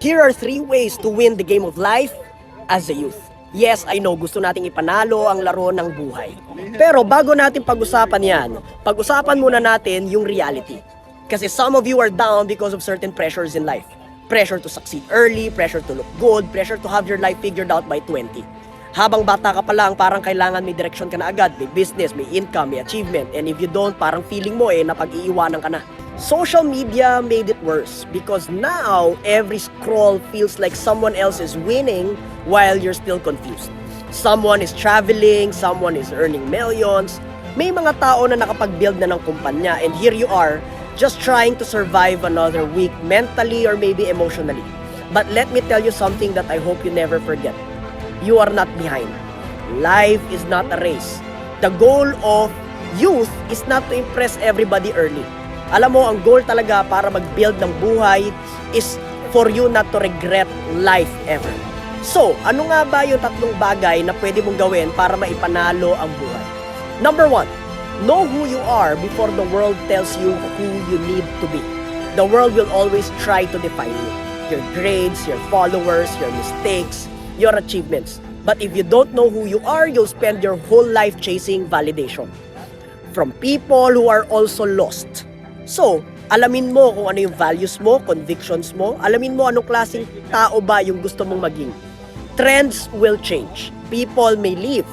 Here are 3 ways to win the game of life as a youth. Yes, I know, gusto nating ipanalo ang laro ng buhay. Pero bago natin pag-usapan yan, pag-usapan muna natin yung reality. Kasi some of you are down because of certain pressures in life. Pressure to succeed early, pressure to look good, pressure to have your life figured out by 20. Habang bata ka pa lang, parang kailangan may direction ka na agad, may business, may income, may achievement. And if you don't, parang feeling mo napag-iiwanan ka na. Social media made it worse because now every scroll feels like someone else is winning while you're still confused. Someone is traveling, someone is earning millions. May mga tao na nakapag-build na ng kumpanya and here you are just trying to survive another week mentally or maybe emotionally. But let me tell you something that I hope you never forget. You are not behind. Life is not a race. The goal of youth is not to impress everybody early. Alam mo, ang goal talaga para mag-build ng buhay is for you not to regret life ever. So, ano nga ba yung 3 bagay na pwede mong gawin para maipanalo ang buhay? Number 1, know who you are before the world tells you who you need to be. The world will always try to define you. Your grades, your followers, your mistakes, your achievements. But if you don't know who you are, you'll spend your whole life chasing validation from people who are also lost. So, alamin mo kung ano yung values mo, convictions mo, alamin mo anong klaseng tao ba yung gusto mong maging. Trends will change. People may leave.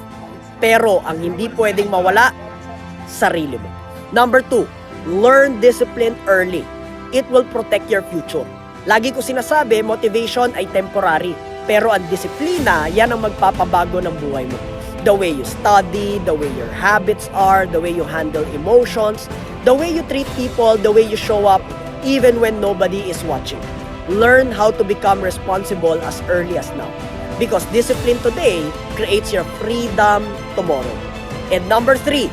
Pero ang hindi pwedeng mawala, sarili mo. Number 2, learn discipline early. It will protect your future. Lagi ko sinasabi, motivation ay temporary. Pero ang disiplina, yan ang magpapabago ng buhay mo. The way you study, the way your habits are, the way you handle emotions, the way you treat people, the way you show up, even when nobody is watching. Learn how to become responsible as early as now. Because discipline today creates your freedom tomorrow. And number 3,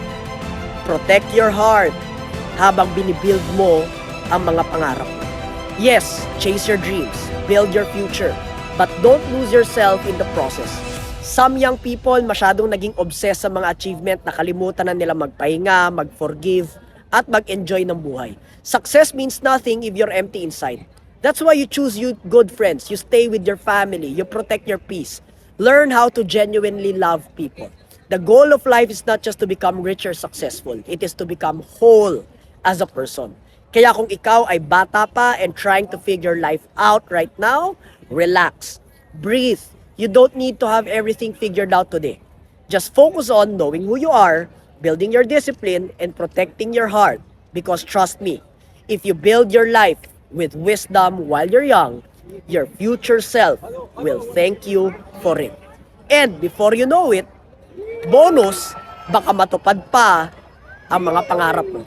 protect your heart habang binibuild mo ang mga pangarap mo. Yes, chase your dreams, build your future, but don't lose yourself in the process. Some young people masyadong naging obsessed sa mga achievement na kalimutan na nila magpahinga, mag-forgive, at mag-enjoy ng buhay. Success means nothing if you're empty inside. That's why you choose good friends, you stay with your family, you protect your peace. Learn how to genuinely love people. The goal of life is not just to become rich or successful, it is to become whole as a person. Kaya kung ikaw ay bata pa and trying to figure life out right now, relax, breathe. You don't need to have everything figured out today. Just focus on knowing who you are, building your discipline, and protecting your heart. Because trust me, if you build your life with wisdom while you're young, your future self will thank you for it. And before you know it, bonus, baka matupad pa ang mga pangarap mo.